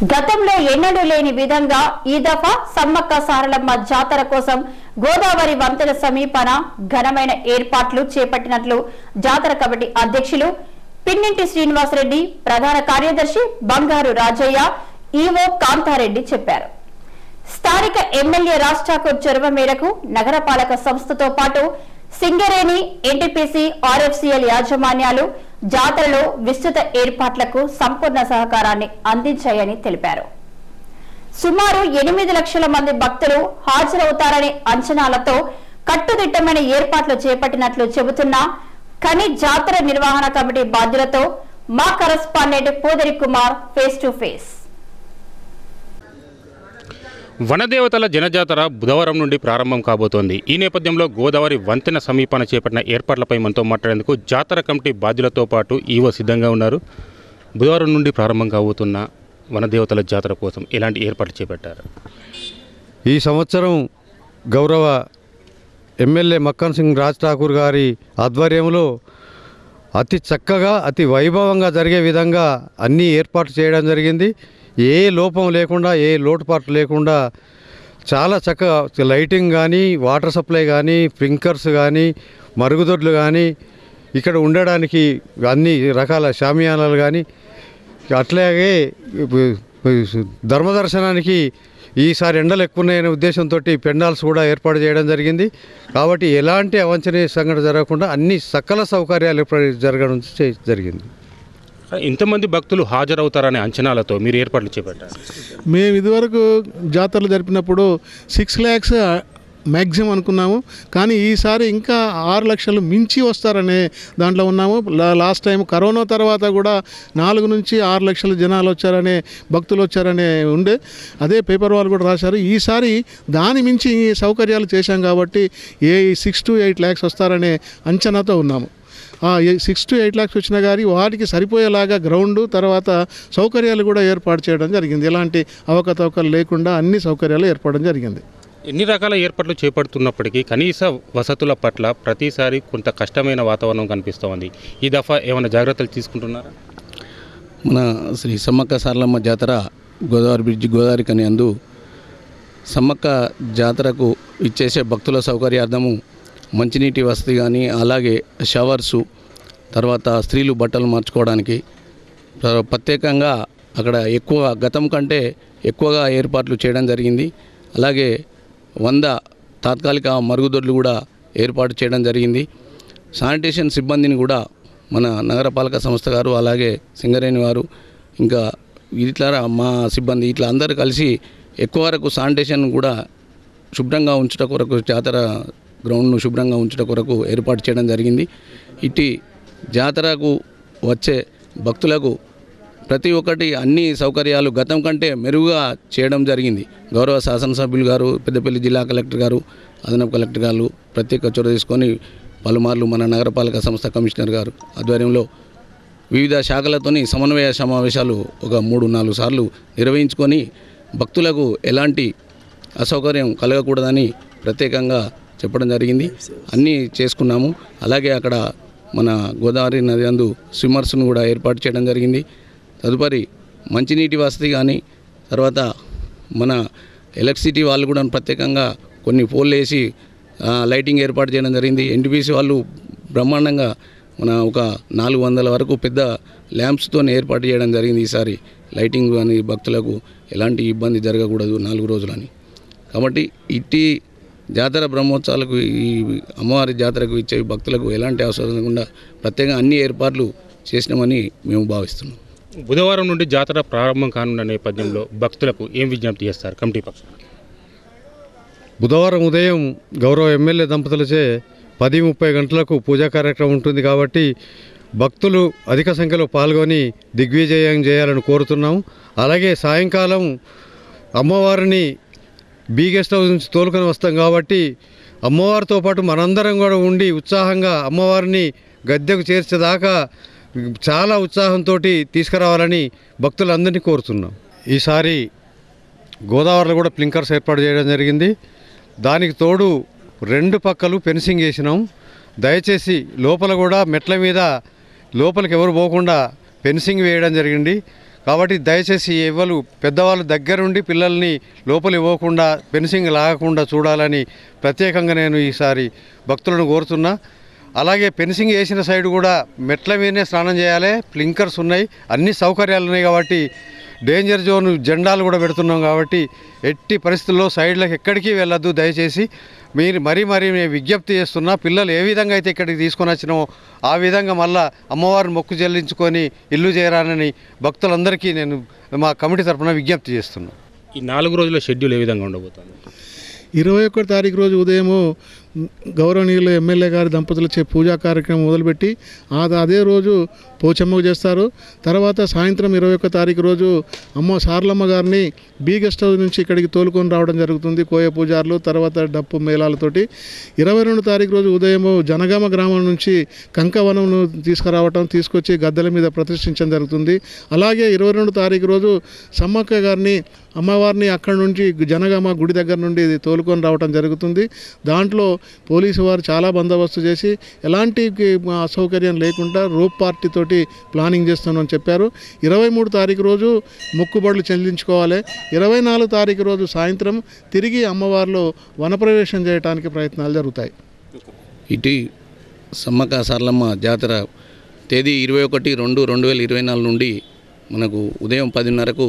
గతంలో ఎన్నడూ లేని విధంగా ఈ దఫా సమ్మక్క సారలమ్మ జాతర కోసం గోదావరి వంతెన సమీపన ఘనమైన ఏర్పాట్లు చేపట్టినట్లు జాతర కమిటీ అధ్యక్షులు పిన్నింటి శ్రీనివాసరెడ్డి, ప్రధాన కార్యదర్శి బంగారు రాజయ్య, ఈవో కాంతారెడ్డి చెప్పారు. స్థానిక ఎమ్మెల్యే రాజ్ ఠాకూర్ చొరవ మేరకు నగరపాలక సంస్థతో పాటు సింగరేణి, ఎన్టీపీసీ, ఆర్ఎఫ్సీఎల్ యాజమాన్యాలు జాతరలో విస్తృత ఏర్పాట్లకు సంపూర్ణ సహకారాన్ని అందించాయని తెలిపారు. సుమారు 8 లక్షల మంది భక్తులు హాజరవుతారనే అంచనాలతో కట్టుదిట్టమైన ఏర్పాట్లు చేపట్టినట్లు చెబుతున్న కని జాతర నిర్వహణ కమిటీ బాధ్యులతో మా correspondent Podari Kumar face to face. వనదేవతల జనజాతర బుధవారం నుండి ప్రారంభం కాబోతోంది. ఈ నేపథ్యంలో గోదావరి వంతెన సమీపాన చేపట్టిన ఏర్పాట్లపై మనతో మాట్లాడేందుకు జాతర కమిటీ బాధ్యులతో పాటు ఈవో సిద్ధంగా ఉన్నారు. బుధవారం నుండి ప్రారంభం కాబోతున్న వనదేవతల జాతర కోసం ఎలాంటి ఏర్పాట్లు చేపట్టారు? ఈ సంవత్సరం గౌరవ ఎమ్మెల్యే మక్కన్ సింగ్ రాజ్ ఠాకూర్ గారి ఆధ్వర్యంలో అతి చక్కగా, అతి వైభవంగా జరిగే విధంగా అన్ని ఏర్పాట్లు చేయడం జరిగింది. ఏ లోపం లేకుండా, ఏ లోటుపాట్లు లేకుండా చాలా చక్కగా లైటింగ్ కానీ, వాటర్ సప్లై కానీ, స్ప్రింక్లర్స్ కానీ, మరుగుదొడ్లు కానీ, ఇక్కడ ఉండడానికి అన్ని రకాల షామియానాలు కానీ, అట్లాగే ధర్మదర్శనానికి ఈసారి ఎండలు ఎక్కువ ఉన్నాయనే ఉద్దేశంతో పెండాల్స్ కూడా ఏర్పాటు చేయడం జరిగింది. కాబట్టి ఎలాంటి అవాంఛనీయ సంఘటన జరగకుండా అన్ని సకల సౌకర్యాలు జరగడం జరిగింది. ఇంతమంది భక్తులు హాజరవుతారనే అంచనాలతో మీరు ఏర్పాట్లు చేపట్టారు. మేము ఇదివరకు జాతరలు జరిపినప్పుడు 6 lakhs మ్యాక్సిమం అనుకున్నాము, కానీ ఈసారి ఇంకా 6 లక్షలు మించి వస్తారనే దాంట్లో ఉన్నాము. లాస్ట్ టైం కరోనా తర్వాత కూడా 4 నుంచి 6 లక్షల జనాలు వచ్చారనే, భక్తులు వచ్చారనే ఉండే, అదే పేపర్ వాళ్ళు కూడా రాశారు. ఈసారి దాని మించి సౌకర్యాలు చేశాం కాబట్టి 6 to 8 lakhs వస్తారనే అంచనాతో ఉన్నాము. 6 to 8 lakhs వచ్చినా కానీ వాటికి సరిపోయేలాగా గ్రౌండ్, తర్వాత సౌకర్యాలు కూడా ఏర్పాటు చేయడం జరిగింది. ఎలాంటి అవకతవకలు లేకుండా అన్ని సౌకర్యాలు ఏర్పడడం జరిగింది. ఎన్ని రకాల ఏర్పాట్లు చేపడుతున్నప్పటికీ కనీస వసతుల పట్ల ప్రతిసారి కొంత కష్టమైన వాతావరణం కనిపిస్తూ ఉంది. ఈ దఫా ఏమైనా జాగ్రత్తలు తీసుకుంటున్నారా? మన శ్రీ సమ్మక్క సారలమ్మ జాతర గోదావరి బ్రిడ్జ్, గోదావరి కని అందు సమ్మక్క జాతరకు ఇచ్చేసే భక్తుల సౌకర్యార్థము మంచినీటి వసతి కానీ, అలాగే షవర్సు, తర్వాత స్త్రీలు బట్టలు మార్చుకోవడానికి ప్రత్యేకంగా అక్కడ ఎక్కువ గతం కంటే ఎక్కువగా ఏర్పాట్లు చేయడం జరిగింది. అలాగే 100 తాత్కాలిక మరుగుదొడ్లు కూడా ఏర్పాటు చేయడం జరిగింది. శానిటేషన్ సిబ్బందిని కూడా మన నగరపాలక సంస్థ గారు, అలాగే సింగరేణి వారు, ఇంకా ఇట్లా మా సిబ్బంది ఇట్లా అందరూ కలిసి ఎక్కువ వరకు శానిటేషన్ కూడా శుభ్రంగా ఉంచుట కొరకు, జాతర గ్రౌండ్ను శుభ్రంగా ఉంచుట కొరకు ఏర్పాటు చేయడం జరిగింది. ఇటు జాతరకు వచ్చే భక్తులకు ప్రతి ఒక్కటి అన్ని సౌకర్యాలు గతం కంటే మెరుగుగా చేయడం జరిగింది. గౌరవ శాసనసభ్యులు గారు, పెద్దపల్లి జిల్లా కలెక్టర్ గారు, అదనపు కలెక్టర్ గారు ప్రత్యేక చొరవ తీసుకొని పలుమార్లు మన నగరపాలక సంస్థ కమిషనర్ గారు ఆధ్వర్యంలో వివిధ శాఖలతోని సమన్వయ సమావేశాలు ఒక 3-4 సార్లు నిర్వహించుకొని భక్తులకు ఎలాంటి అసౌకర్యం కలగకూడదని ప్రత్యేకంగా చెప్పడం జరిగింది. అన్నీ చేసుకున్నాము. అలాగే అక్కడ మన గోదావరి నది అందు స్విమ్మర్స్ను కూడా ఏర్పాటు చేయడం జరిగింది. తదుపరి మంచినీటి వసతి కానీ, తర్వాత మన ఎలక్ట్రిసిటీ వాళ్ళు కూడా ప్రత్యేకంగా కొన్ని పోల్లు వేసి లైటింగ్ ఏర్పాటు చేయడం జరిగింది. ఎన్టీపీసీ వాళ్ళు బ్రహ్మాండంగా మన ఒక 400 వరకు పెద్ద ల్యాంప్స్తో ఏర్పాటు చేయడం జరిగింది. ఈసారి లైటింగ్ కానీ భక్తులకు ఎలాంటి ఇబ్బంది జరగకూడదు 4 రోజులని. కాబట్టి ఇట్టి జాతర బ్రహ్మోత్సవాలకు, ఈ అమ్మవారి జాతరకు ఇచ్చే భక్తులకు ఎలాంటి అవసరం లేకుండా ప్రత్యేకంగా అన్ని ఏర్పాట్లు చేసినామని మేము భావిస్తున్నాం. బుధవారం నుండి జాతర ప్రారంభం కానున్న నేపథ్యంలో భక్తులకు ఏం విజ్ఞప్తి చేస్తారు కమిటీ పక్షం? బుధవారం ఉదయం గౌరవ ఎమ్మెల్యే దంపతులచే 10:30 గంటలకు పూజా కార్యక్రమం ఉంటుంది. కాబట్టి భక్తులు అధిక సంఖ్యలో పాల్గొని దిగ్విజయం చేయాలని కోరుతున్నాము. అలాగే సాయంకాలం అమ్మవారిని గెస్ట్ హౌస్ నుంచి తోలుకొని వస్తాం కాబట్టి అమ్మవారితో పాటు మనందరం కూడా ఉండి ఉత్సాహంగా అమ్మవారిని గద్దెకు చేర్చేదాకా చాలా ఉత్సాహంతో తీసుకురావాలని భక్తులందరినీ కోరుతున్నాం. ఈసారి గోదావరిలో కూడా స్ప్రింక్లర్స్ ఏర్పాటు చేయడం జరిగింది. దానికి తోడు 2 పక్కలు ఫెన్సింగ్ వేసినాం. దయచేసి లోపల కూడా మెట్ల మీద లోపలికి ఎవరు పోకుండా ఫెన్సింగ్ వేయడం జరిగింది. కాబట్టి దయచేసి ఎవరు పెద్దవాళ్ళు దగ్గరుండి పిల్లల్ని లోపలి ఇవ్వకుండా ఫెన్సింగ్ లాగకుండా చూడాలని ప్రత్యేకంగా నేను ఈసారి భక్తులను కోరుతున్నా. అలాగే ఫెన్సింగ్ వేసిన సైడ్ కూడా మెట్ల మీదనే స్నానం చేయాలి. ఫ్లింకర్స్ ఉన్నాయి, అన్ని సౌకర్యాలు ఉన్నాయి. కాబట్టి డేంజర్ జోన్ జెండాలు కూడా పెడుతున్నాం. కాబట్టి ఎట్టి పరిస్థితుల్లో సైడ్లకు ఎక్కడికి వెళ్ళొద్దు. దయచేసి మీరు మరీ నేను విజ్ఞప్తి చేస్తున్నా, పిల్లలు ఏ విధంగా అయితే ఇక్కడికి తీసుకొని వచ్చినామో ఆ విధంగా మళ్ళా అమ్మవారిని మొక్కు చెల్లించుకొని ఇల్లు చేరానని భక్తులందరికీ నేను మా కమిటీ తరఫున విజ్ఞప్తి చేస్తున్నాను. ఈ 4 రోజుల షెడ్యూల్ ఏ విధంగా ఉండబోతుంది? 21 తారీఖు రోజు ఉదయము గౌరవనీయులు ఎమ్మెల్యే గారి దంపతులచే పూజా కార్యక్రమం మొదలుపెట్టి అదే రోజు పోచమ్మకు చేస్తారు. తర్వాత సాయంత్రం 21 తారీఖు రోజు సార్లమ్మ గారిని బీ గెస్ట్ హౌస్ నుంచి ఇక్కడికి తోలుకొని రావడం జరుగుతుంది. కోయ పూజారులు, తర్వాత డప్పు మేళాలతోటి. 22 తారీఖు రోజు ఉదయము జనగామ గ్రామం నుంచి కంకవనంను తీసుకొచ్చి గద్దెల మీద ప్రతిష్ఠించడం జరుగుతుంది. అలాగే 22 తారీఖు రోజు సమ్మక్క గారిని అమ్మవారిని అక్కడి నుంచి జనగామ గుడి దగ్గర నుండి తోలుకొని రావడం జరుగుతుంది. దాంట్లో పోలీసు వారు చాలా బందోబస్తు చేసి ఎలాంటి అసౌకర్యం లేకుండా రోప్ పార్టీ తోటి ప్లానింగ్ చేస్తున్నామని చెప్పారు. 23 తారీఖు రోజు మొక్కుబడులు చెల్లించుకోవాలి. 24 తారీఖు రోజు సాయంత్రం తిరిగి అమ్మవారిలో వనప్రవేశం చేయడానికి ప్రయత్నాలు జరుగుతాయి. ఇటు సమ్మక్క సారలమ్మ జాతర తేదీ 21/2/2024 నుండి మనకు ఉదయం 10:30కు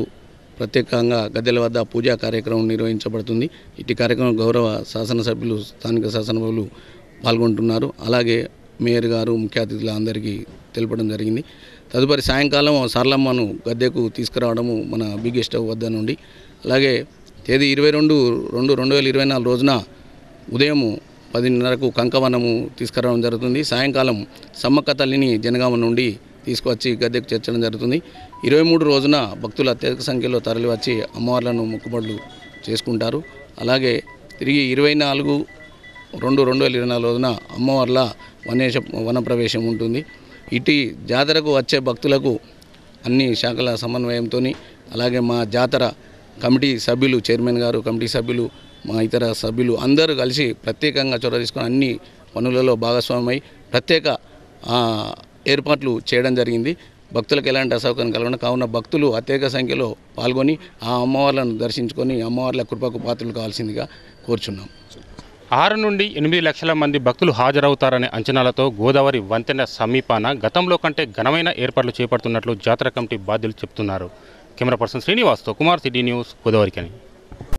ప్రత్యేకంగా గద్దెల వద్ద పూజా కార్యక్రమం నిర్వహించబడుతుంది. ఇటు కార్యక్రమం గౌరవ శాసనసభ్యులు, స్థానిక శాసనసభ్యులు పాల్గొంటున్నారు. అలాగే మేయర్ గారు, ముఖ్య అతిథులు అందరికీ తెలపడం జరిగింది. తదుపరి సాయంకాలం సారలమ్మను గద్దెకు తీసుకురావడము మన బీ గెస్ట్ హౌస్ వద్ద నుండి. అలాగే తేదీ 22/2/2024 రోజున ఉదయం 10:30కు కంకవనము తీసుకురావడం జరుగుతుంది. సాయంకాలం సమ్మక్క తల్లిని జనగామ నుండి తీసుకువచ్చి గద్దెకు చేర్చడం జరుగుతుంది. 23 రోజున భక్తులు అత్యధిక సంఖ్యలో తరలివచ్చి అమ్మవార్లను మొక్కుబడులు చేసుకుంటారు. అలాగే తిరిగి 24/2/2024 రోజున అమ్మవార్ల వనప్రవేశం ఉంటుంది. ఇటు జాతరకు వచ్చే భక్తులకు అన్ని శాఖల సమన్వయంతో, అలాగే మా జాతర కమిటీ సభ్యులు, చైర్మన్ గారు, కమిటీ సభ్యులు, మా ఇతర సభ్యులు అందరూ కలిసి ప్రత్యేకంగా చొరవ తీసుకొని అన్ని పనులలో భాగస్వామ్యమై ప్రత్యేక ఏర్పాట్లు చేయడం జరిగింది. భక్తులకు ఎలాంటి అసౌకర్యం కలగకుండా. కావున భక్తులు అత్యధిక సంఖ్యలో పాల్గొని ఆ అమ్మవార్లను దర్శించుకొని అమ్మవార్ల కృపకు పాత్రలు కావాల్సిందిగా కోరుచున్నాం. 6 నుండి 8 లక్షల మంది భక్తులు హాజరవుతారనే అంచనాలతో గోదావరి వంతెన సమీపాన గతంలో కంటే ఘనమైన ఏర్పాట్లు చేపడుతున్నట్లు జాతర కమిటీ బాధ్యులు చెబుతున్నారు. కెమెరా పర్సన్ శ్రీనివాస్తో కుమార్, సిటీ న్యూస్, గోదావరికని.